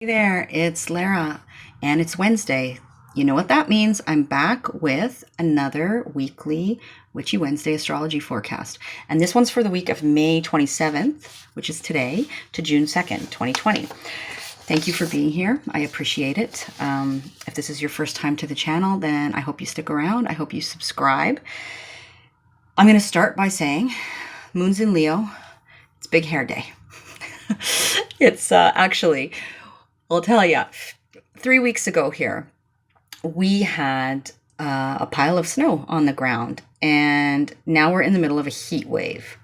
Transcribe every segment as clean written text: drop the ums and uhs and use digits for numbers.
Hey there, it's Lara, and it's Wednesday. You know what that means? I'm back with another weekly Witchy Wednesday astrology forecast. And this one's for the week of May 27th, which is today, to June 2nd, 2020. Thank you for being here. I appreciate it. If this is your first time to the channel, then I hope you stick around. I hope you subscribe. I'm going to start by saying, Moon's in Leo. It's Big Hair Day. It's actually, I'll tell you, 3 weeks ago here, we had a pile of snow on the ground, and now we're in the middle of a heat wave.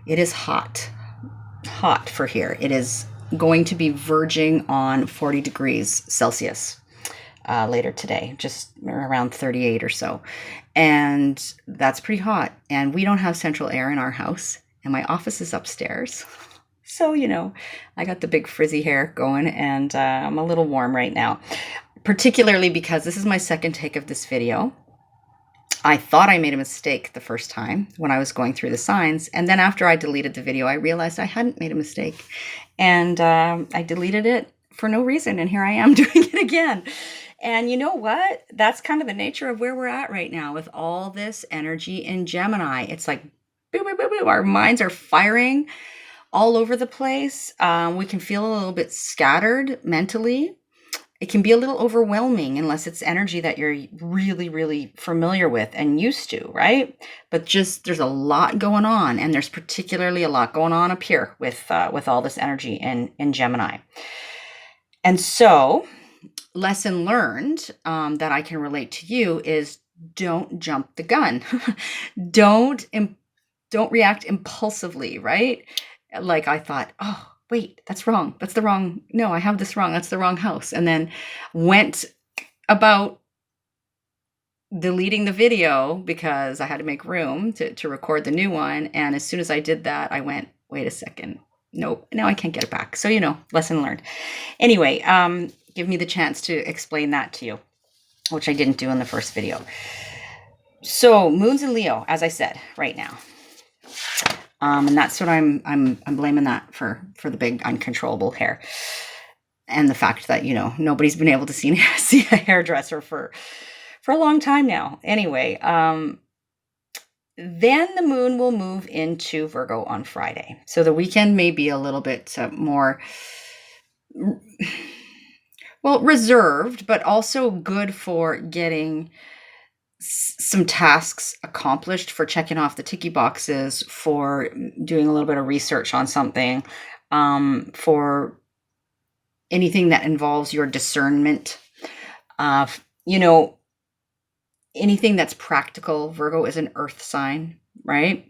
It is hot for here. It is going to be verging on 40 degrees Celsius later today, just around 38 or so. And that's pretty hot. And we don't have central air in our house, and my office is upstairs. So, I got the big frizzy hair going, and I'm a little warm right now, particularly because this is my second take of this video. I thought I made a mistake the first time when I was going through the signs, and then after I deleted the video, I realized I hadn't made a mistake, and I deleted it for no reason, and here I am doing it again. And you know what? That's kind of the nature of where we're at right now with all this energy in Gemini. It's like, boo, boo, boo, boo. Our minds are firing all over the place. We can feel a little bit scattered mentally. It can be a little overwhelming unless it's energy that you're really, really familiar with and used to, right? But just there's a lot going on, and there's particularly a lot going on up here with all this energy in Gemini. And so, lesson learned that I can relate to you is don't jump the gun. don't react impulsively, right? Like I thought, oh, wait, that's wrong. That's the wrong. No, I have this wrong. That's the wrong house. And then went about deleting the video because I had to make room to record the new one. And as soon as I did that, I went, wait a second. Nope. Now I can't get it back. So, lesson learned. Anyway, give me the chance to explain that to you, which I didn't do in the first video. So Moon's in Leo, as I said, right now. And that's what I'm blaming that for the big uncontrollable hair, and the fact that nobody's been able to see a hairdresser for a long time now. Anyway, then the moon will move into Virgo on Friday, so the weekend may be a little bit more reserved, but also good for getting some tasks accomplished, for checking off the ticky boxes, for doing a little bit of research on something, for anything that involves your discernment, anything that's practical. Virgo is an earth sign, right?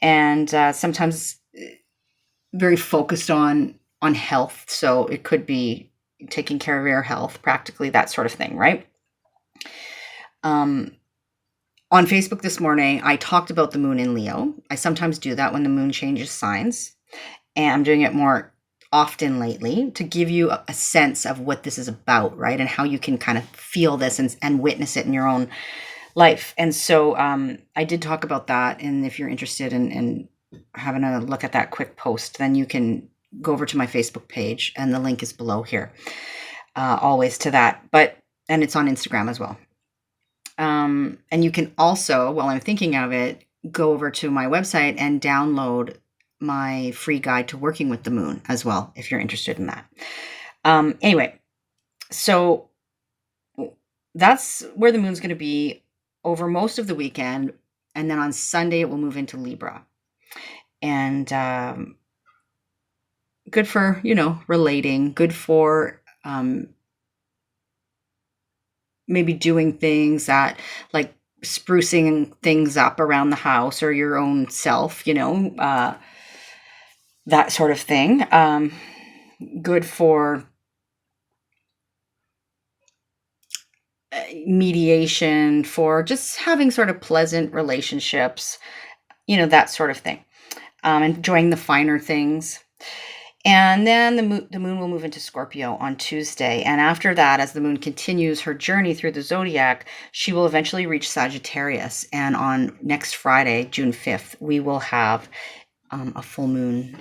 And sometimes very focused on health. So it could be taking care of your health, practically, that sort of thing, right? On Facebook this morning, I talked about the moon in Leo. I sometimes do that when the moon changes signs, and I'm doing it more often lately to give you a sense of what this is about, right? And how you can kind of feel this and witness it in your own life. And so I did talk about that. And if you're interested in having a look at that quick post, then you can go over to my Facebook page, and the link is below here, always to that. And it's on Instagram as well. And you can also, while I'm thinking of it, go over to my website and download my free guide to working with the moon as well, if you're interested in that. Anyway, so that's where the moon's going to be over most of the weekend. And then on Sunday, it will move into Libra. And good for, relating, good for maybe doing things that, like sprucing things up around the house or your own self, that sort of thing. Good for mediation, for just having sort of pleasant relationships, that sort of thing. Enjoying the finer things. And then the moon will move into Scorpio on Tuesday. And after that, as the moon continues her journey through the zodiac, she will eventually reach Sagittarius. And on next Friday, June 5th, we will have a full moon,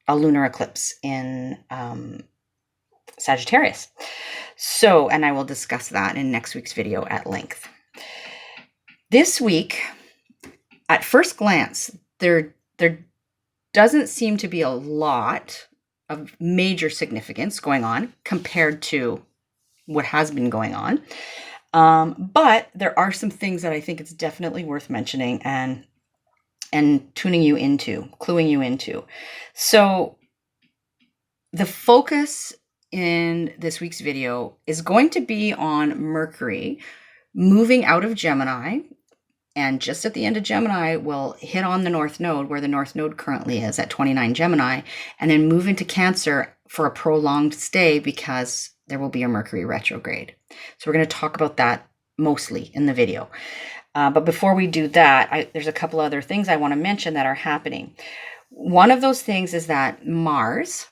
a lunar eclipse in Sagittarius. So, and I will discuss that in next week's video at length. This week, at first glance, there doesn't seem to be a lot of major significance going on compared to what has been going on. But there are some things that I think it's definitely worth mentioning and tuning you into, cluing you into. So the focus in this week's video is going to be on Mercury moving out of Gemini, and just at the end of Gemini will hit on the North Node, where the North Node currently is at 29 Gemini, and then move into Cancer for a prolonged stay because there will be a Mercury retrograde. So we're going to talk about that mostly in the video. But before we do that, there's a couple other things I want to mention that are happening. One of those things is that Mars,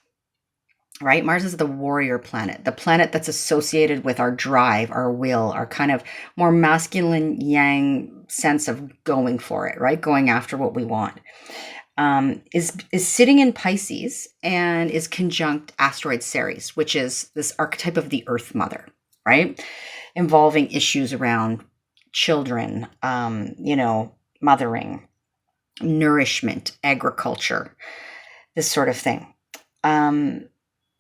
right? Mars is the warrior planet, the planet that's associated with our drive, our will, our kind of more masculine yang sense of going for it, right? Going after what we want. Is sitting in Pisces and is conjunct asteroid Ceres, which is this archetype of the Earth Mother, right? Involving issues around children, mothering, nourishment, agriculture, this sort of thing.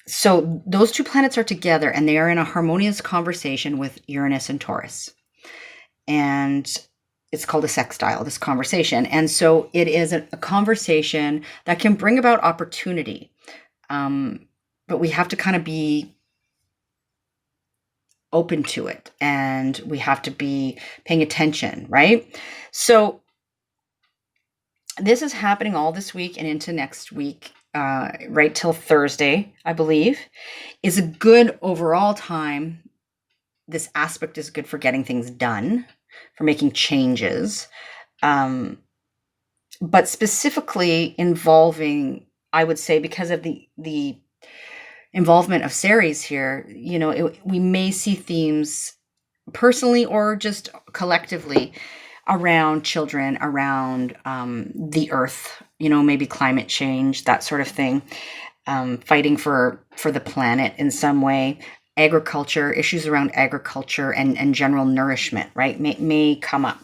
So those two planets are together and they are in a harmonious conversation with Uranus and Taurus. And it's called a sextile, this conversation. And so it is a conversation that can bring about opportunity. But we have to kind of be open to it and we have to be paying attention, right? So this is happening all this week and into next week, right till Thursday, I believe, is a good overall time. This aspect is good for getting things done, for making changes, but specifically involving, I would say, because of the involvement of Ceres here, we may see themes personally or just collectively around children, around the earth, maybe climate change, that sort of thing, fighting for the planet in some way. Agriculture, issues around agriculture and general nourishment, right, may come up.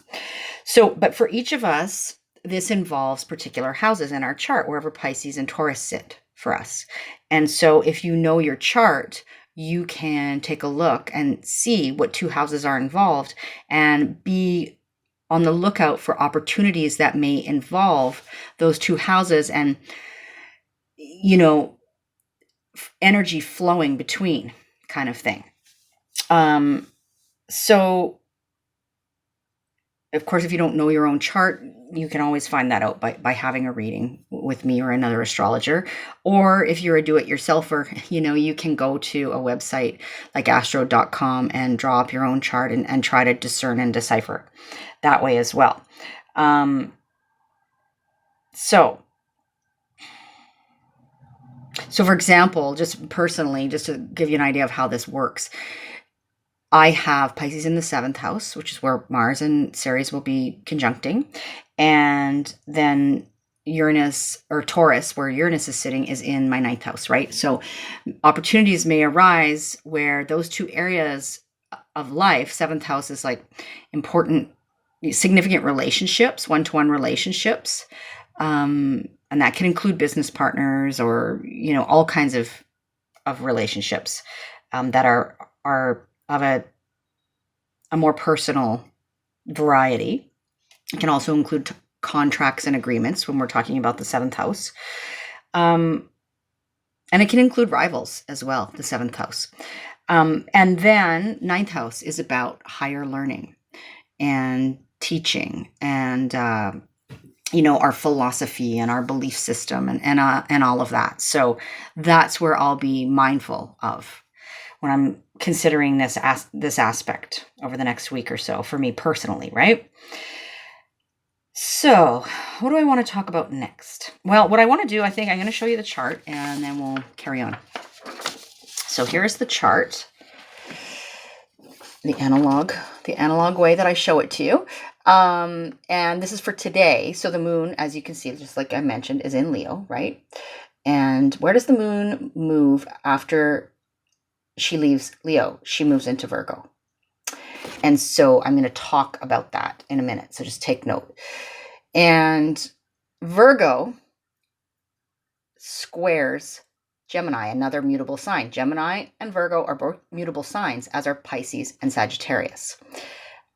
So, but for each of us, this involves particular houses in our chart, wherever Pisces and Taurus sit for us. And so if you know your chart, you can take a look and see what two houses are involved and be on the lookout for opportunities that may involve those two houses and, energy flowing between, kind of thing. So of course, if you don't know your own chart, you can always find that out by having a reading with me or another astrologer. Or if you're a do-it-yourselfer, you can go to a website like astro.com and draw up your own chart and try to discern and decipher that way as well. So for example, just personally, just to give you an idea of how this works, I have Pisces in the 7th house, which is where Mars and Ceres will be conjuncting. And then Uranus or Taurus, where Uranus is sitting, is in my 9th house, right? So opportunities may arise where those two areas of life, 7th house is like important, significant relationships, one-to-one relationships. And that can include business partners or, all kinds of relationships that are of a more personal variety. It can also include contracts and agreements when we're talking about the 7th house. And it can include rivals as well, the 7th house. And then 9th house is about higher learning and teaching and, our philosophy and our belief system and all of that. So that's where I'll be mindful of when I'm considering this aspect over the next week or so for me personally, right? So what do I want to talk about next? Well, what I want to do, I think I'm going to show you the chart and then we'll carry on. So here's the chart, the analog way that I show it to you. And this is for today. So the moon, as you can see, just like I mentioned, is in Leo, right? And where does the moon move after she leaves Leo, she moves into Virgo. And so I'm going to talk about that in a minute. So just take note. And Virgo squares Gemini, another mutable sign. Gemini and Virgo are both mutable signs, as are Pisces and Sagittarius.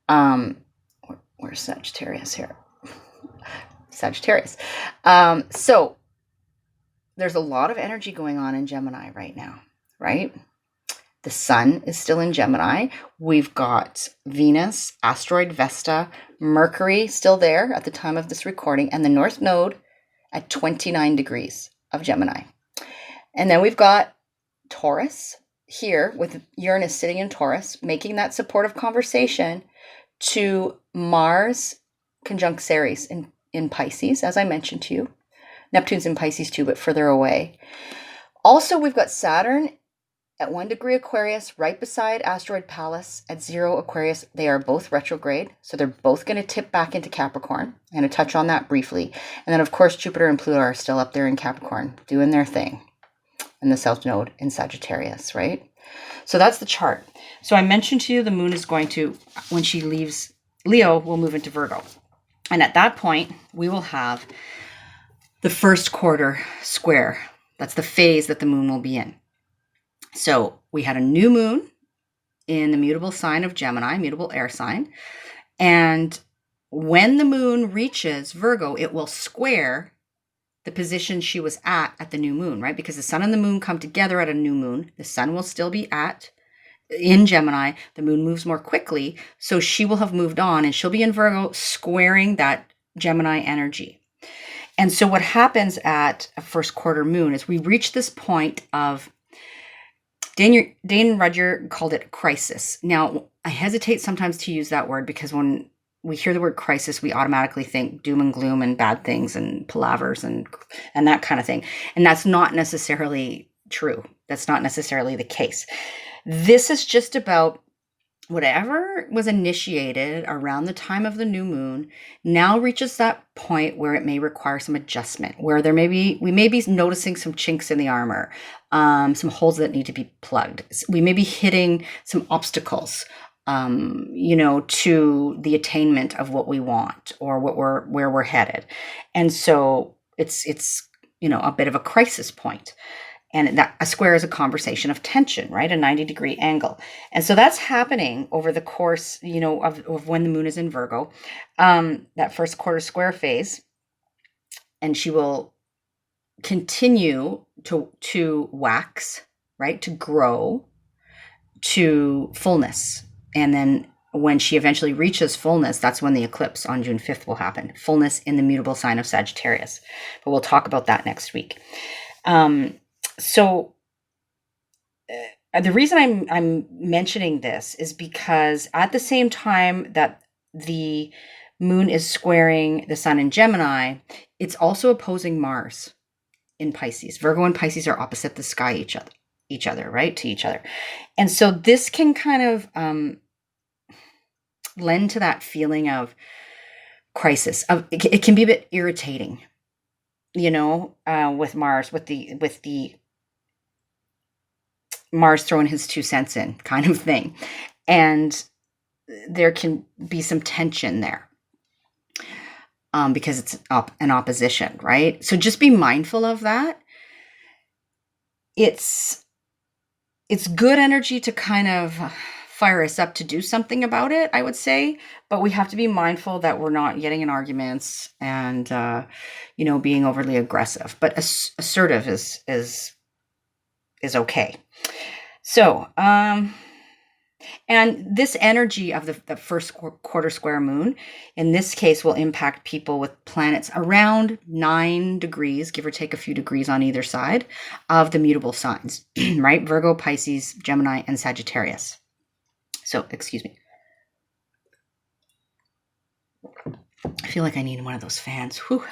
Where's Sagittarius here? Sagittarius. So there's a lot of energy going on in Gemini right now, right? The sun is still in Gemini. We've got Venus, asteroid Vesta, Mercury still there at the time of this recording, and the North Node at 29 degrees of Gemini. And then we've got Taurus here with Uranus sitting in Taurus, making that supportive conversation to Mars Conjunct Ceres in Pisces, as I mentioned to you. Neptune's in Pisces too, but further away. Also, we've got Saturn at 1 degree Aquarius, right beside asteroid Pallas at 0 Aquarius. They are both retrograde, so they're both going to tip back into Capricorn. I'm going to touch on that briefly. And then, of course, Jupiter and Pluto are still up there in Capricorn, doing their thing. And the South Node in Sagittarius, right? So that's the chart. So I mentioned to you the moon is going to, when she leaves Leo, will move into Virgo. And at that point, we will have the first quarter square. That's the phase that the moon will be in. So we had a new moon in the mutable sign of Gemini, mutable air sign. And when the moon reaches Virgo, it will square the position she was at the new moon, right? Because the sun and the moon come together at a new moon. The sun will still be in Gemini. The moon moves more quickly. So she will have moved on and she'll be in Virgo, squaring that Gemini energy. And so what happens at a first quarter moon is we reach this point of, Dane Rudger called it crisis. Now, I hesitate sometimes to use that word because when we hear the word crisis, we automatically think doom and gloom and bad things and palavers and that kind of thing. And that's not necessarily true. That's not necessarily the case. This is just about whatever was initiated around the time of the new moon now reaches that point where it may require some adjustment, where we may be noticing some chinks in the armor, some holes that need to be plugged. We may be hitting some obstacles, to the attainment of what we want or where we're headed. And so it's a bit of a crisis point. And that a square is a conversation of tension, right? A 90-degree angle. And so that's happening over the course, of when the moon is in Virgo, that first quarter square phase. And she will continue to wax, right? To grow to fullness. And then when she eventually reaches fullness, that's when the eclipse on June 5th will happen. Fullness in the mutable sign of Sagittarius. But we'll talk about that next week. So the reason I'm mentioning this is because at the same time that the moon is squaring the sun in Gemini, it's also opposing Mars in Pisces. Virgo and Pisces are opposite the sky each other, right? To each other. And so this can kind of lend to that feeling of crisis. It can be a bit irritating, with Mars, with the Mars throwing his 2 cents in kind of thing. And there can be some tension there because it's an opposition, right? So just be mindful of that. It's good energy to kind of fire us up to do something about it, I would say. But we have to be mindful that we're not getting in arguments and, being overly aggressive. But assertive is okay. So, and this energy of the first quarter square moon, in this case, will impact people with planets around 9 degrees, give or take a few degrees on either side of the mutable signs, right? Virgo, Pisces, Gemini, and Sagittarius. So, excuse me. I feel like I need one of those fans. Whew.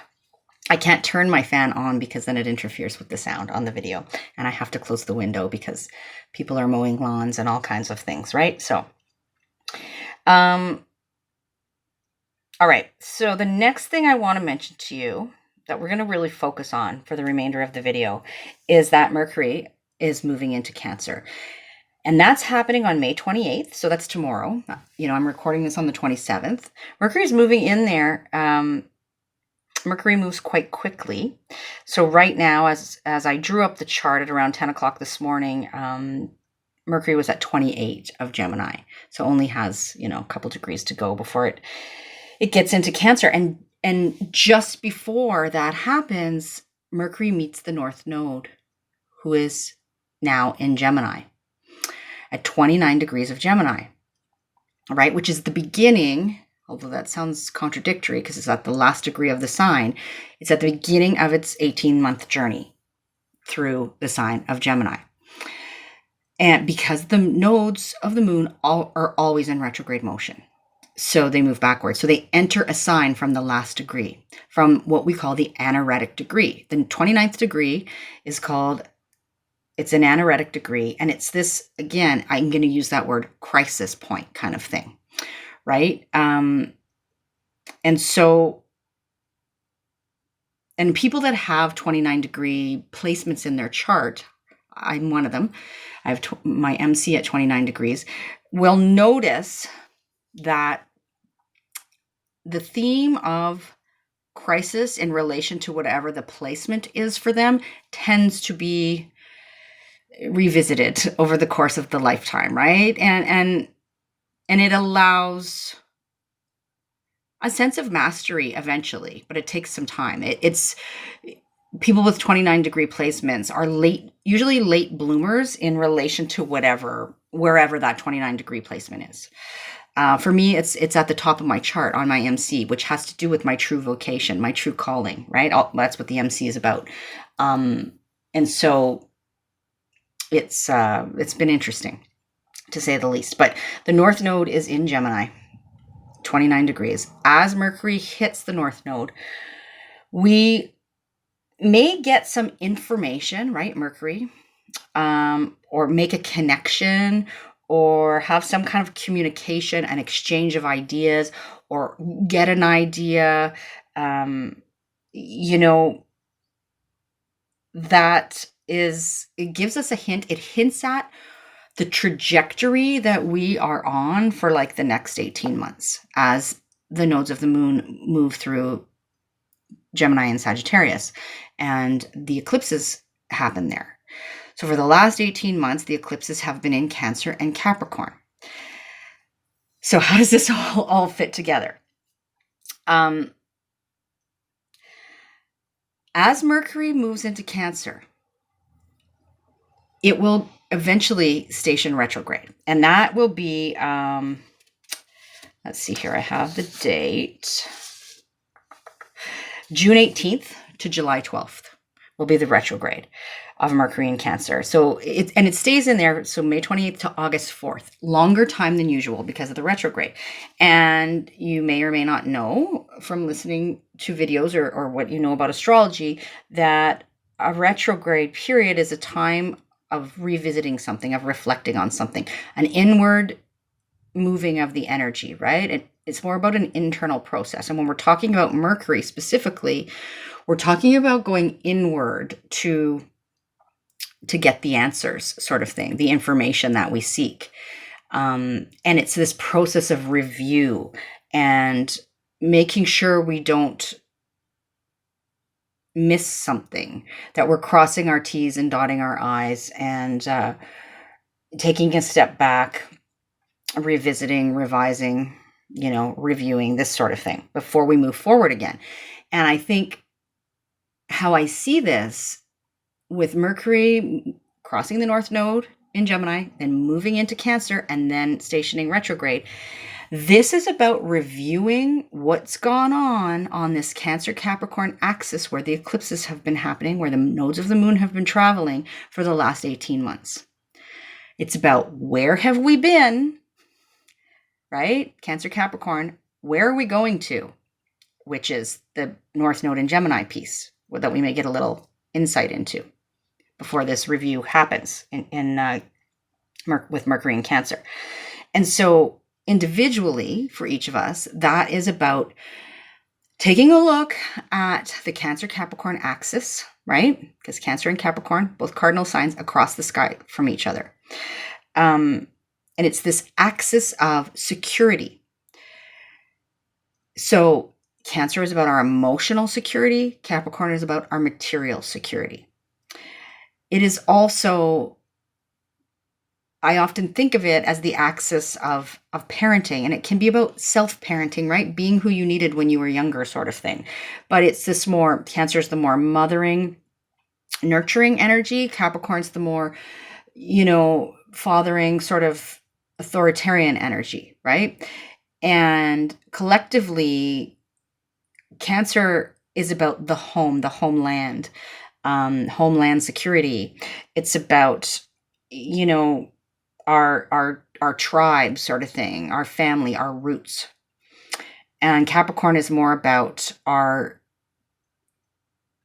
I can't turn my fan on because then it interferes with the sound on the video. And I have to close the window because people are mowing lawns and all kinds of things, right? So, all right. So the next thing I want to mention to you that we're going to really focus on for the remainder of the video is that Mercury is moving into Cancer. And that's happening on May 28th. So that's tomorrow. I'm recording this on the 27th. Mercury's moving in there. Mercury moves quite quickly. So right now, as I drew up the chart at around 10 o'clock this morning, Mercury was at 28 of Gemini. So only has, a couple degrees to go before it gets into Cancer. And just before that happens, Mercury meets the North Node, who is now in Gemini at 29 degrees of Gemini, right? Which is the beginning, although that sounds contradictory because it's at the last degree of the sign. It's at the beginning of its 18-month journey through the sign of Gemini. And because the nodes of the moon are always in retrograde motion. So they move backwards. So they enter a sign from the last degree, from what we call the anaretic degree. The 29th degree is it's an anaretic degree. And it's this, again, I'm going to use that word, crisis point kind of thing, right? And people that have 29 degree placements in their chart, I'm one of them, I have my MC at 29 degrees, will notice that the theme of crisis in relation to whatever the placement is for them tends to be revisited over the course of the lifetime, right? And it allows a sense of mastery eventually, but it takes some time. It's people with 29 degree placements are usually late bloomers in relation to wherever that 29 degree placement is. For me, it's at the top of my chart on my MC, which has to do with my true vocation, my true calling, right? That's what the MC is about. And so it's been interesting, to say the least. But the North Node is in Gemini, 29 degrees. As Mercury hits the North Node, we may get some information, right, Mercury, or make a connection, or have some kind of communication, an exchange of ideas, or get an idea, it gives us a hint. It hints at the trajectory that we are on for like the next 18 months as the nodes of the moon move through Gemini and Sagittarius, and the eclipses happen there. So for the last 18 months, the eclipses have been in Cancer and Capricorn. So how does this all fit together? As Mercury moves into Cancer, it will eventually station retrograde. And that will be, let's see here, I have the date. June 18th to July 12th will be the retrograde of Mercury in Cancer. So it stays in there. So May 28th to August 4th, longer time than usual because of the retrograde. And you may or may not know from listening to videos or what you know about astrology that a retrograde period is a time of revisiting something, of reflecting on something, an inward moving of the energy, right? It's more about an internal process. And when we're talking about Mercury specifically, we're talking about going inward to get the answers, sort of thing, the information that we seek. And it's this process of review and making sure we don't miss something, that we're crossing our T's and dotting our I's, and taking a step back, revisiting, revising, reviewing, this sort of thing before we move forward again. And I think how I see this with Mercury crossing the North Node in Gemini, then moving into Cancer, and then stationing retrograde, this is about reviewing what's gone on this Cancer Capricorn axis where the eclipses have been happening, where the nodes of the moon have been traveling for the last 18 months. It's about where have we been, right? Cancer Capricorn, where are we going to? Which is the North Node in Gemini piece that we may get a little insight into before this review happens with Mercury in Cancer. And so individually for each of us, that is about taking a look at the Cancer Capricorn axis, right? Because Cancer and Capricorn, both cardinal signs across the sky from each other. And it's this axis of security. So Cancer is about our emotional security. Capricorn is about our material security. It is also, I often think of it as the axis of parenting, and it can be about self-parenting, right? Being who you needed when you were younger, sort of thing. But it's this more, Cancer is the more mothering, nurturing energy. Capricorn's the more, fathering, sort of authoritarian energy, right? And collectively, Cancer is about the home, the homeland, homeland security. It's about, our tribe, sort of thing, our family, our roots. And Capricorn is more about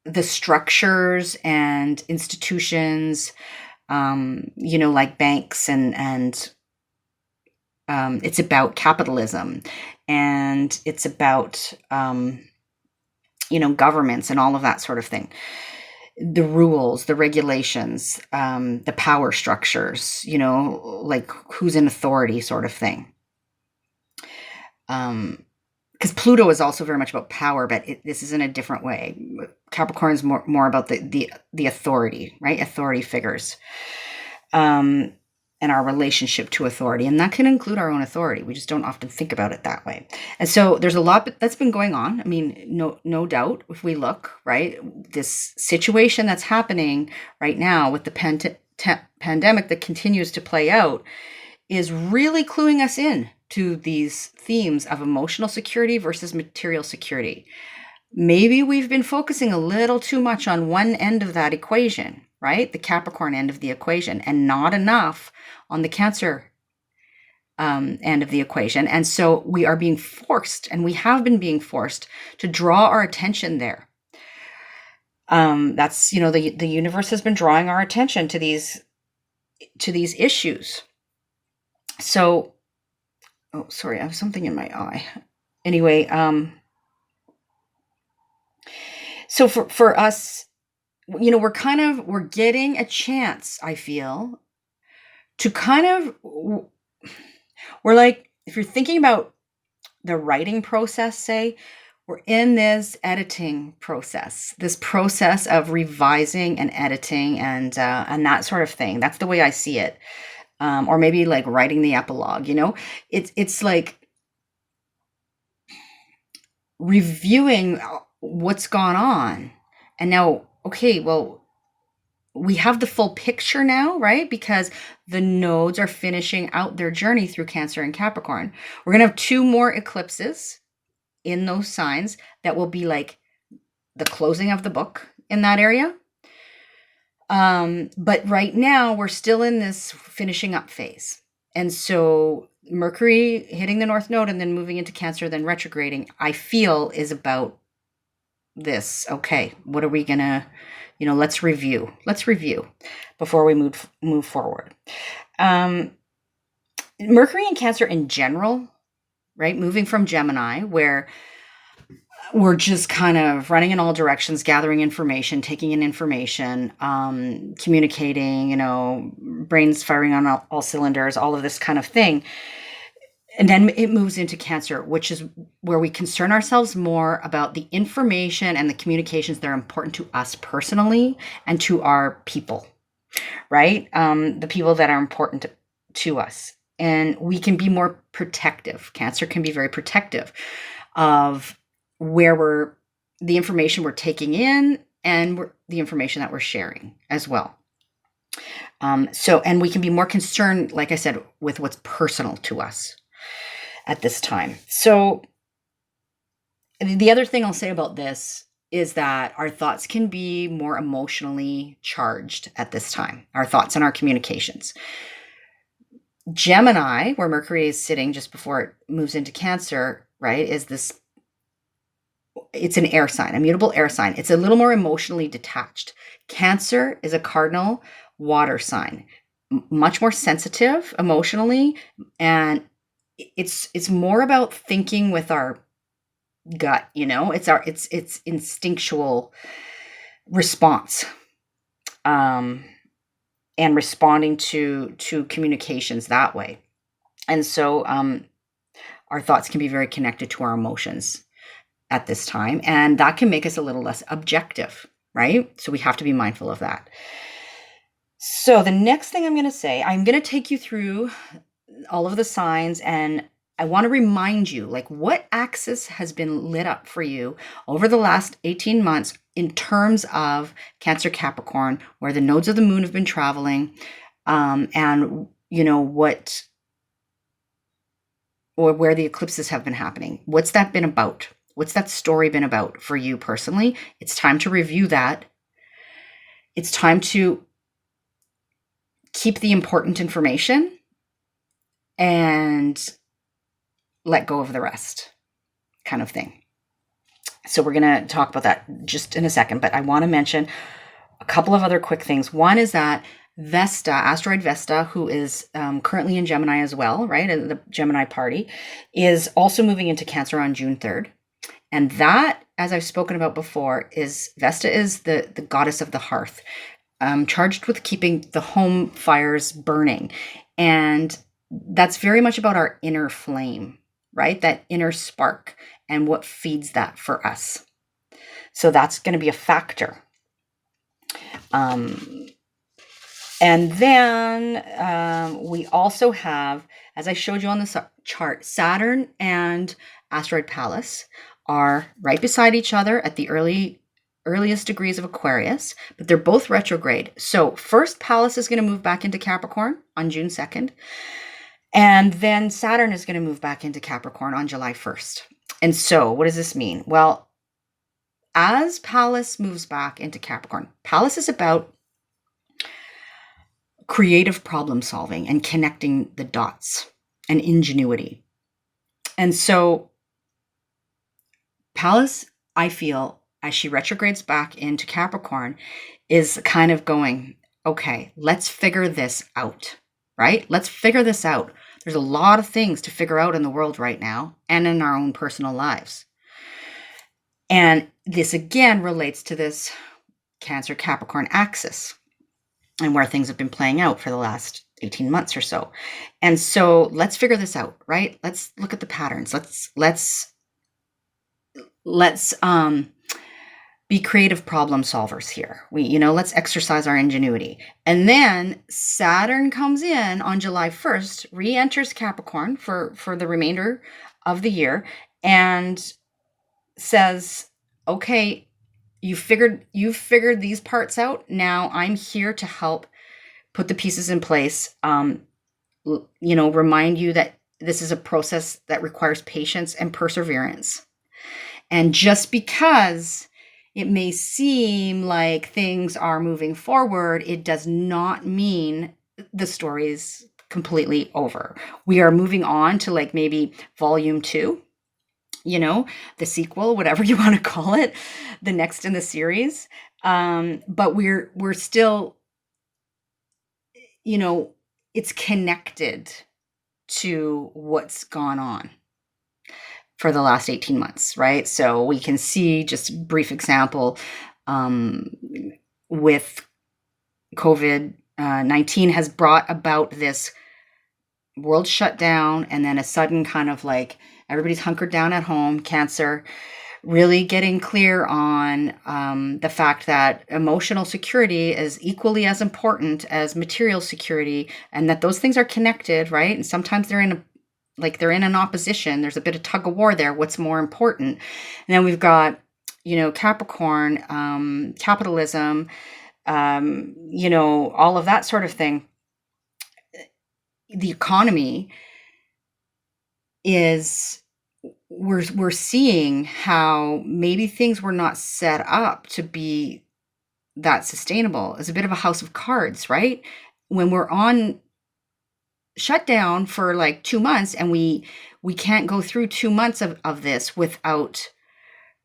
the structures and institutions, like banks, and it's about capitalism, and it's about governments and all of that sort of thing. The rules, the regulations, the power structures, like who's in authority, sort of thing. Because Pluto is also very much about power, but this is in a different way. Capricorn is more about the authority, right? Authority figures, and our relationship to authority. And that can include our own authority. We just don't often think about it that way. And so there's a lot that's been going on. I mean, no doubt, if we look, right, this situation that's happening right now with the pandemic that continues to play out is really cluing us in to these themes of emotional security versus material security. Maybe we've been focusing a little too much on one end of that equation, right? The Capricorn end of the equation, and not enough on the Cancer end of the equation. And so we are being forced, and we have been being forced to draw our attention there. That's, the universe has been drawing our attention to these issues. So, oh, sorry, I have something in my eye. Anyway, so for us, we're getting a chance, I feel, to we're like, if you're thinking about the writing process, say, we're in this editing process, this process of revising and editing and that sort of thing. That's the way I see it. Or maybe like writing the epilogue, it's like reviewing what's gone on. And now, okay, well, we have the full picture now, right? Because the nodes are finishing out their journey through Cancer and Capricorn. We're going to have 2 more eclipses in those signs that will be like the closing of the book in that area. But right now we're still in this finishing up phase. And so Mercury hitting the North Node and then moving into Cancer, then retrograding, I feel is about this. Okay, what are we gonna, let's review before we move forward. Mercury and Cancer in general, right? Moving from Gemini, where we're just kind of running in all directions, gathering information, taking in information, communicating, brains firing on all cylinders, all of this kind of thing. And then it moves into Cancer, which is where we concern ourselves more about the information and the communications that are important to us personally and to our people, right? The people that are important to us. And we can be more protective. Cancer can be very protective of where the information we're taking in and the information that we're sharing as well. And we can be more concerned, like I said, with what's personal to us at this time. So the other thing I'll say about this is that our thoughts can be more emotionally charged at this time, our thoughts and our communications. Gemini, where Mercury is sitting just before it moves into Cancer, right, it's an air sign, a mutable air sign. It's a little more emotionally detached. Cancer is a cardinal water sign, much more sensitive emotionally, and it's more about thinking with our gut, it's instinctual response. And and responding to communications that way. And so our thoughts can be very connected to our emotions at this time, and that can make us a little less objective, right? So we have to be mindful of that. So the next thing I'm going to say, I'm going to take you through all of the signs, and I want to remind you, like, what axis has been lit up for you over the last 18 months in terms of Cancer Capricorn, where the nodes of the moon have been traveling, and what, or where the eclipses have been happening. What's that been about? What's that story been about for you personally? It's time to review that. It's time to keep the important information and let go of the rest, kind of thing. So we're going to talk about that just in a second, but I want to mention a couple of other quick things. One is that Vesta, asteroid Vesta, who is currently in Gemini as well, right? The Gemini party is also moving into Cancer on June 3rd. And that, as I've spoken about before, is Vesta is the goddess of the hearth, charged with keeping the home fires burning. And that's very much about our inner flame, right? That inner spark and what feeds that for us. So that's going to be a factor. And then we also have, as I showed you on the chart, Saturn and asteroid Pallas are right beside each other at the earliest degrees of Aquarius, but they're both retrograde. So first, Pallas is going to move back into Capricorn on June 2nd, and then Saturn is going to move back into Capricorn on July 1st. And so what does this mean? Well, as Pallas moves back into Capricorn, Pallas is about creative problem solving and connecting the dots and ingenuity. And so Pallas, I feel, as she retrogrades back into Capricorn, is kind of going, okay, let's figure this out, right? Let's figure this out. There's a lot of things to figure out in the world right now and in our own personal lives. And this again relates to this Cancer Capricorn axis and where things have been playing out for the last 18 months or so. And so let's figure this out, right? Let's look at the patterns. Let's be creative problem solvers here. Let's exercise our ingenuity. And then Saturn comes in on July 1st, re-enters Capricorn for the remainder of the year, and says, okay, you've figured these parts out. Now I'm here to help put the pieces in place. Remind you that this is a process that requires patience and perseverance. And just because it may seem like things are moving forward, it does not mean the story is completely over. We are moving on to like maybe volume 2, the sequel, whatever you want to call it, the next in the series. But we're still, it's connected to what's gone on for the last 18 months, right? So we can see, just a brief example, with COVID-19 has brought about this world shutdown, and then a sudden kind of like everybody's hunkered down at home. Cancer really getting clear on the fact that emotional security is equally as important as material security, and that those things are connected, right? And sometimes they're in an opposition. There's a bit of tug of war there. What's more important? And then we've got, Capricorn, capitalism, all of that sort of thing. The economy is, we're seeing how maybe things were not set up to be that sustainable. It's a bit of a house of cards, right? When we're on shut down for like 2 months, and we can't go through 2 months of this without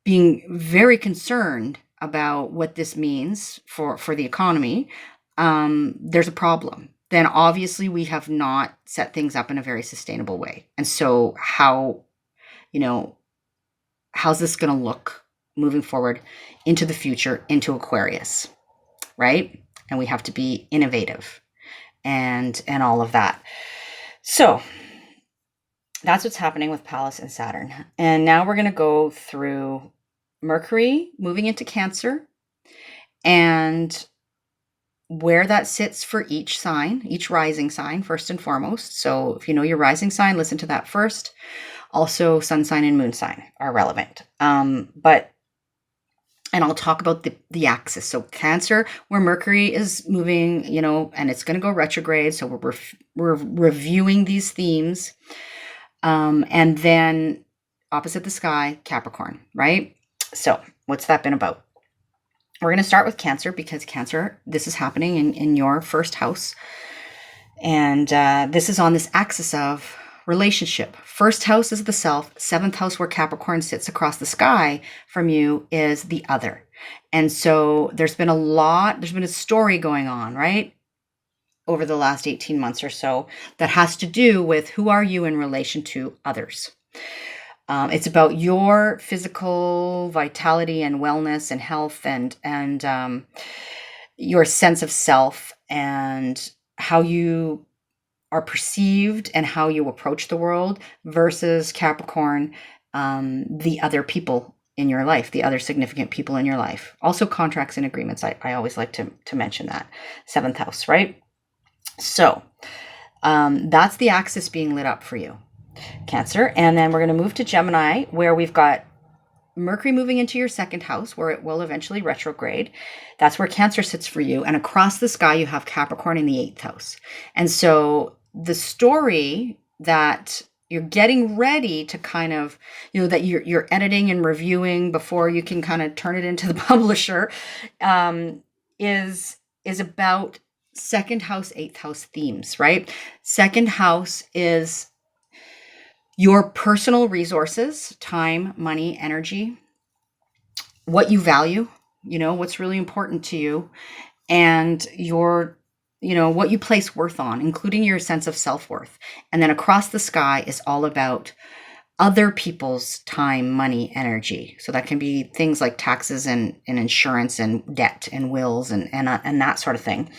being very concerned about what this means for the economy, there's a problem. Then obviously we have not set things up in a very sustainable way. And so how's this going to look moving forward into the future, into Aquarius, right? And we have to be innovative. and all of that. So that's what's happening with Pallas and Saturn. And now we're going to go through Mercury moving into Cancer and where that sits for each sign, each rising sign, first and foremost. So if you know your rising sign, listen to that first. Also, sun sign and moon sign are relevant. And I'll talk about the axis. So Cancer, where Mercury is moving, and it's going to go retrograde. So we're reviewing these themes. And then opposite the sky, Capricorn, right? So what's that been about? We're going to start with Cancer because Cancer, this is happening in your first house. And this is on this axis of relationship. First house is the self. Seventh house, where Capricorn sits across the sky from you, is the other. And so there's been a story going on, right? Over the last 18 months or so that has to do with who are you in relation to others. It's about your physical vitality and wellness and health and your sense of self and how you are perceived and how you approach the world versus Capricorn, the other people in your life, the other significant people in your life. Also contracts and agreements. I always like to mention that. Seventh house, right? So that's the axis being lit up for you, Cancer. And then we're going to move to Gemini, where we've got Mercury moving into your second house, where it will eventually retrograde. That's where Cancer sits for you. And across the sky, you have Capricorn in the eighth house. And so the story that you're getting ready to kind of, that you're editing and reviewing before you can kind of turn it into the publisher, is about second house, eighth house themes, right? Second house is your personal resources, time, money, energy, what you value, what's really important to you, and your, what you place worth on, including your sense of self-worth. And then across the sky is all about other people's time, money, energy. So that can be things like taxes and insurance and debt and wills and that sort of thing.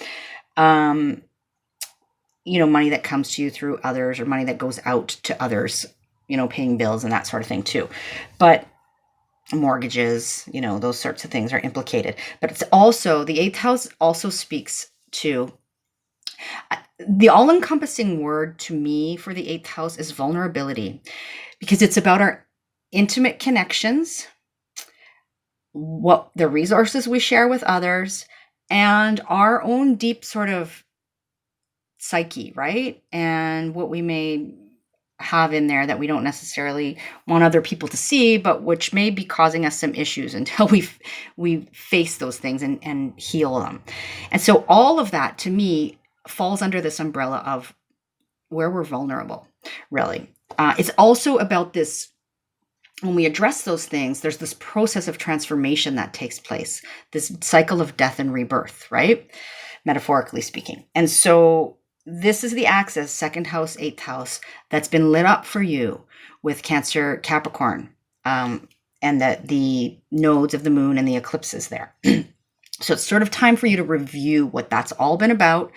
Money that comes to you through others or money that goes out to others, paying bills and that sort of thing too. But mortgages, those sorts of things are implicated. But it's also, the eighth house also speaks to, the all-encompassing word to me for the eighth house is vulnerability, because it's about our intimate connections, what the resources we share with others, and our own deep sort of psyche, right? And what we may have in there that we don't necessarily want other people to see, but which may be causing us some issues until we face those things and heal them. And so all of that, to me, falls under this umbrella of where we're vulnerable, really. It's also about this, when we address those things, there's this process of transformation that takes place, this cycle of death and rebirth, right? Metaphorically speaking. And so this is the axis, second house, eighth house, that's been lit up for you with Cancer Capricorn, and the nodes of the moon and the eclipses there. So it's sort of time for you to review what that's all been about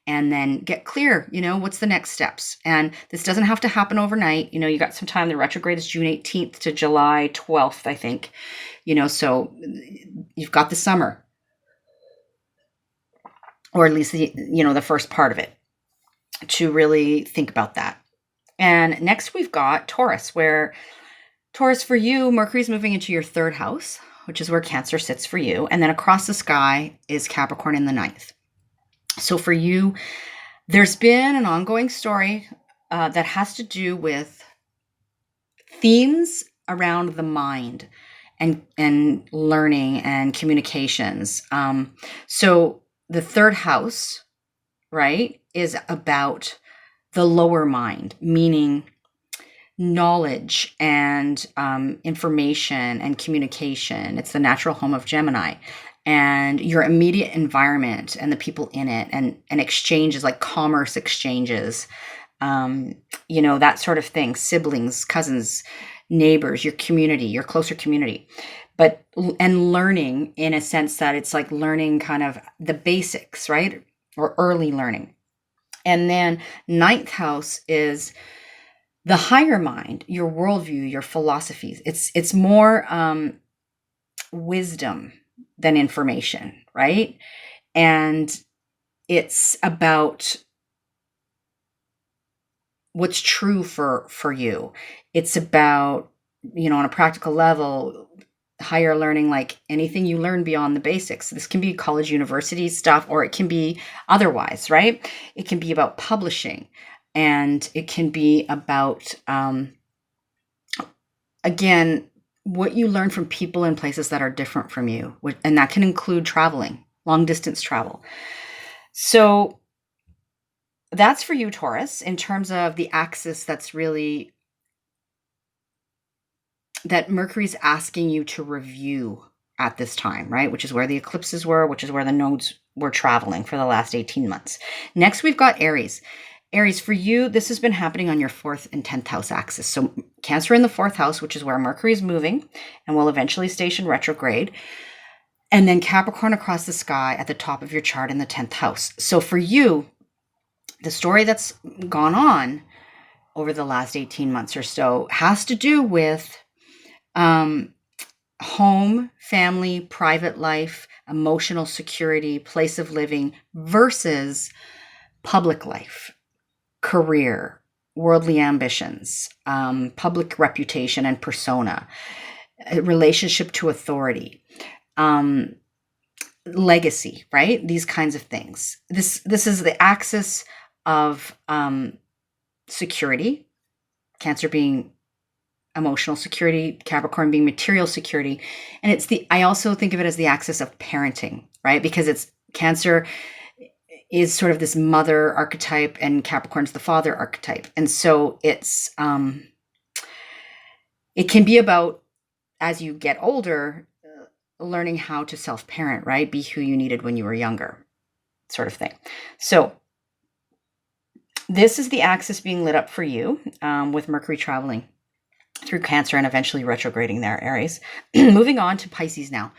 and then get clear, what's the next steps. And this doesn't have to happen overnight. You got some time. The retrograde is June 18th to July 12th, I think. So you've got the summer, or at least the first part of it, to really think about that. And next we've got Taurus, where Taurus, for you, Mercury's moving into your third house, which is where Cancer sits for you. And then across the sky is Capricorn in the ninth. So for you, there's been an ongoing story that has to do with themes around the mind and learning and communications. So the third house, right, is about the lower mind, meaning knowledge and information and communication. It's the natural home of Gemini. And your immediate environment and the people in it, and exchanges like commerce exchanges, that sort of thing, siblings, cousins, neighbors, your community, your closer community, and learning in a sense that it's like learning kind of the basics, right? Or early learning. And then ninth house is the higher mind, your worldview, your philosophies. It's more wisdom than information, right? And it's about what's true for you. It's about, on a practical level, higher learning, like anything you learn beyond the basics. This can be college, university stuff, or it can be otherwise, right? It can be about publishing, and it can be about, again, what you learn from people in places that are different from you. And that can include traveling, long distance travel. So that's for you, Taurus, in terms of the axis that's really, that Mercury's asking you to review at this time, right? Which is where the eclipses were, which is where the nodes were traveling for the last 18 months. Next, we've got Aries. Aries, for you, this has been happening on your 4th and 10th house axis. So Cancer in the 4th house, which is where Mercury is moving and will eventually station retrograde. And then Capricorn across the sky at the top of your chart in the 10th house. So for you, the story that's gone on over the last 18 months or so has to do with home, family, private life, emotional security, place of living versus public life, career, worldly ambitions, public reputation and persona, relationship to authority, legacy, right? These kinds of things. This is the axis of security, Cancer being emotional security, Capricorn being material security. And I also think of it as the axis of parenting, right? Because it's Cancer is sort of this mother archetype and Capricorn's the father archetype. And so it can be about, as you get older, learning how to self-parent, right? Be who you needed when you were younger, sort of thing. So this is the axis being lit up for you, with Mercury traveling through Cancer and eventually retrograding there, Aries. Moving on to Pisces now.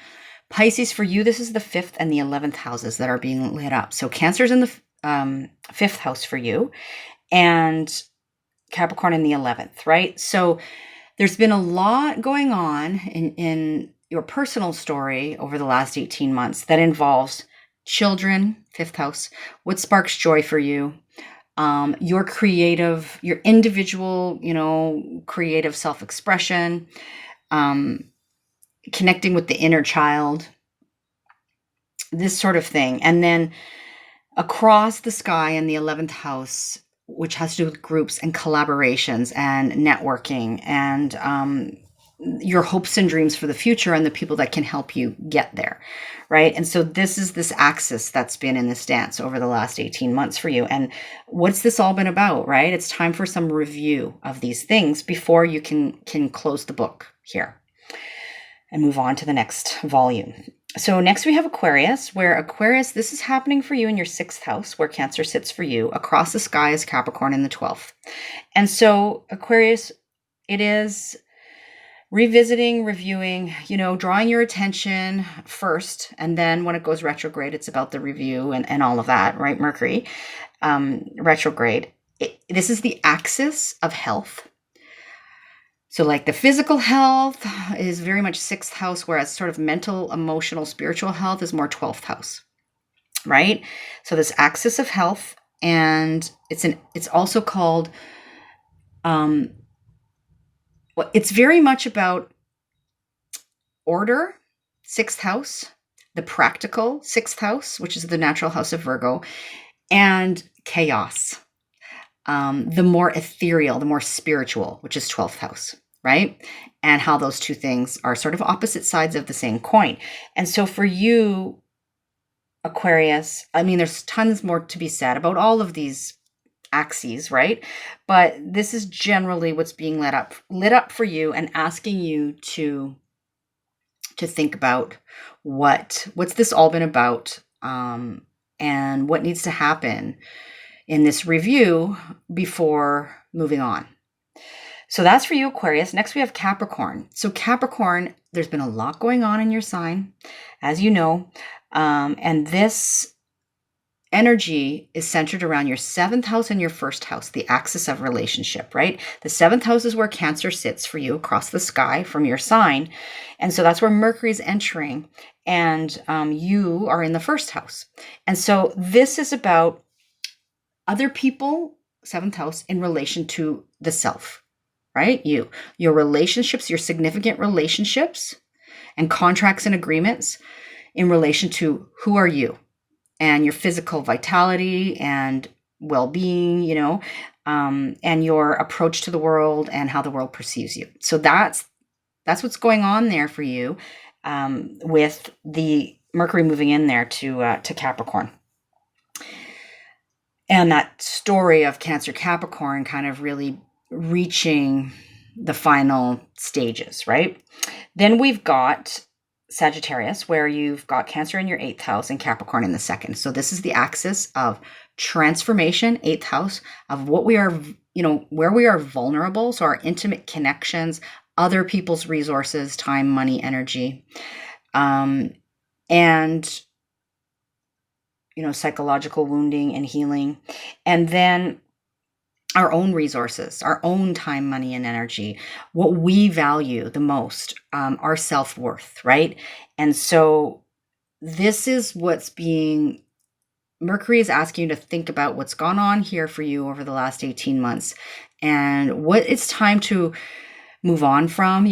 Pisces, for you, this is the 5th and the 11th houses that are being lit up. So Cancer's in the 5th house for you and Capricorn in the 11th, right? So there's been a lot going on in your personal story over the last 18 months that involves children, 5th house, what sparks joy for you, your creative, your individual, creative self-expression, connecting with the inner child, this sort of thing. And then across the sky in the 11th house, which has to do with groups and collaborations and networking and your hopes and dreams for the future and the people that can help you get there, right? And so this is this axis that's been in this dance over the last 18 months for you. And what's this all been about, right? It's time for some review of these things before you can close the book here and move on to the next volume. So next we have Aquarius, where Aquarius, this is happening for you in your 6th house, where Cancer sits for you. Across the sky is Capricorn in the 12th. And so Aquarius, it is revisiting, reviewing, drawing your attention first. And then when it goes retrograde, it's about the review and all of that, right? Mercury, retrograde. This is the axis of health. So like the physical health is very much 6th house, whereas sort of mental, emotional, spiritual health is more 12th house, right? So this axis of health, and it's also called, it's very much about order, 6th house, the practical 6th house, which is the natural house of Virgo, and chaos, the more ethereal, the more spiritual, which is 12th house, right? And how those two things are sort of opposite sides of the same coin. And so for you, Aquarius, there's tons more to be said about all of these axes, right? But this is generally what's being lit up for you and asking you to think about what's this all been about, and what needs to happen in this review before moving on. So that's for you, Aquarius. Next, we have Capricorn. So Capricorn, there's been a lot going on in your sign, as you know, and this energy is centered around your 7th house and your 1st house, the axis of relationship, right? The 7th house is where Cancer sits for you across the sky from your sign. And so that's where Mercury is entering. And you are in the 1st house. And so this is about other people, 7th house, in relation to the self, right? Your relationships, your significant relationships and contracts and agreements in relation to who are you and your physical vitality and well-being, and your approach to the world and how the world perceives you. So that's what's going on there for you, with the Mercury moving in there to Capricorn. And that story of Cancer Capricorn kind of really reaching the final stages, right? Then we've got Sagittarius, where you've got Cancer in your 8th house and Capricorn in the 2nd. So this is the axis of transformation, 8th house, of what we are, where we are vulnerable. So our intimate connections, other people's resources, time, money, energy, and psychological wounding and healing. And then our own resources, our own time, money, and energy, what we value the most, our self-worth, right? And so this is Mercury is asking you to think about what's gone on here for you over the last 18 months and what it's time to move on from,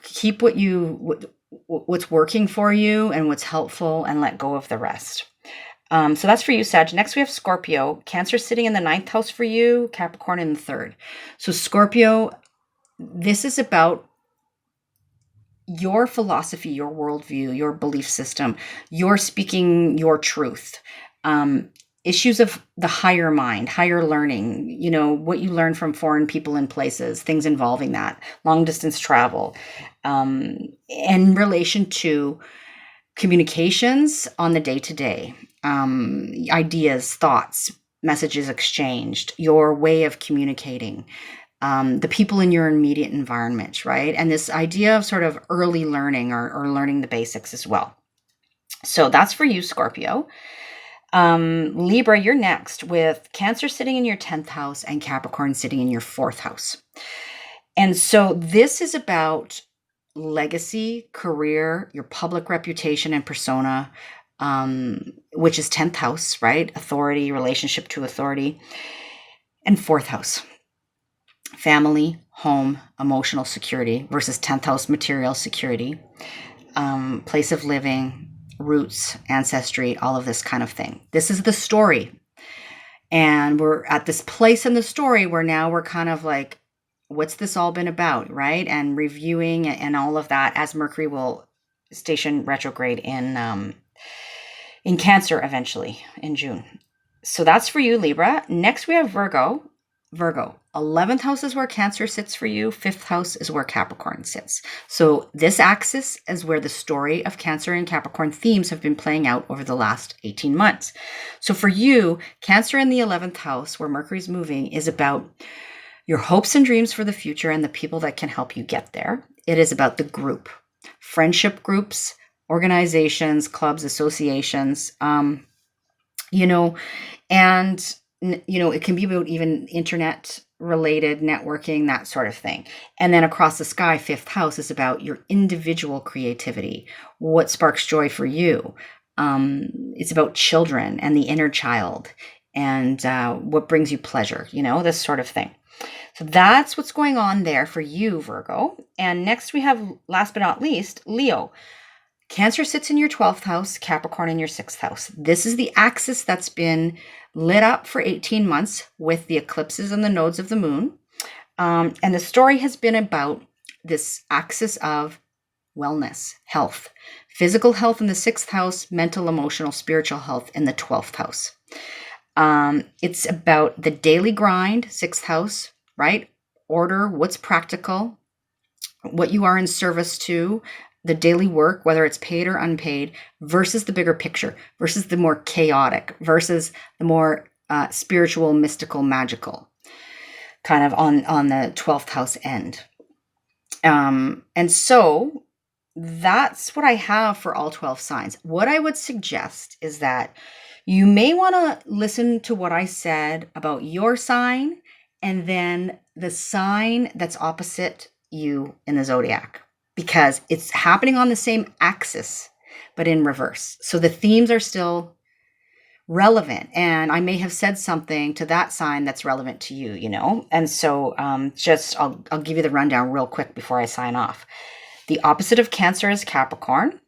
keep what's working for you and what's helpful and let go of the rest. So that's for you, Sag. Next, we have Scorpio. Cancer sitting in the 9th house for you, Capricorn in the 3rd. So Scorpio, this is about your philosophy, your worldview, your belief system, your speaking your truth, issues of the higher mind, higher learning, what you learn from foreign people and places, things involving that, long distance travel, in relation to communications on the day-to-day, ideas, thoughts, messages exchanged, your way of communicating, the people in your immediate environment, right? And this idea of sort of early learning or learning the basics as well. So that's for you, Scorpio. Libra, you're next with Cancer sitting in your 10th house and Capricorn sitting in your 4th house. And so this is about legacy, career, your public reputation and persona, which is 10th house, right? Authority, relationship to authority. And 4th house, family, home, emotional security versus 10th house, material security, place of living, roots, ancestry, all of this kind of thing. This is the story. And we're at this place in the story where now we're kind of like, what's this all been about, right? And reviewing and all of that, as Mercury will station retrograde in Cancer eventually in June. So that's for you, Libra. Next, we have Virgo. Virgo, 11th house is where Cancer sits for you. 5th house is where Capricorn sits. So this axis is where the story of Cancer and Capricorn themes have been playing out over the last 18 months. So for you, Cancer in the 11th house, where Mercury's moving, is about your hopes and dreams for the future and the people that can help you get there. It is about the group, friendship groups, organizations, clubs, associations, and it can be about even internet related networking, that sort of thing. And then across the sky, 5th house is about your individual creativity, what sparks joy for you. It's about children and the inner child and what brings you pleasure, this sort of thing. So that's what's going on there for you, Virgo. And next we have, last but not least, Leo. Cancer sits in your 12th house, Capricorn in your 6th house. This is the axis that's been lit up for 18 months with the eclipses and the nodes of the moon. And the story has been about this axis of wellness, health, physical health in the 6th house, mental, emotional, spiritual health in the 12th house. It's about the daily grind, 6th house, right? Order, what's practical, what you are in service to, the daily work, whether it's paid or unpaid, versus the bigger picture, versus the more chaotic, versus the more spiritual, mystical, magical, kind of on the 12th house end. And so that's what I have for all 12 signs. What I would suggest is that You may want to listen to what I said about your sign and then the sign that's opposite you in the zodiac, because it's happening on the same axis, but in reverse. So the themes are still relevant, and I may have said something to that sign that's relevant to you, you know? And so I'll give you the rundown real quick before I sign off. The opposite of Cancer is Capricorn.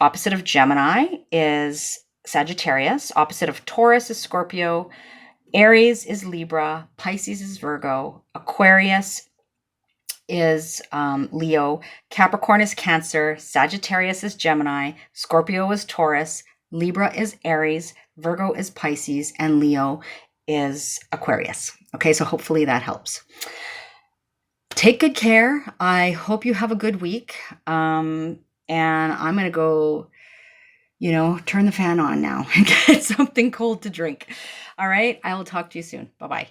Opposite of Gemini is Sagittarius. Opposite of Taurus is Scorpio. Aries is Libra. Pisces is Virgo. Aquarius is Leo. Capricorn is Cancer. Sagittarius is Gemini. Scorpio is Taurus. Libra is Aries. Virgo is Pisces. And Leo is Aquarius. Okay, so hopefully that helps. Take good care. I hope you have a good week. And I'm going to go, turn the fan on now and get something cold to drink. All right. I will talk to you soon. Bye-bye.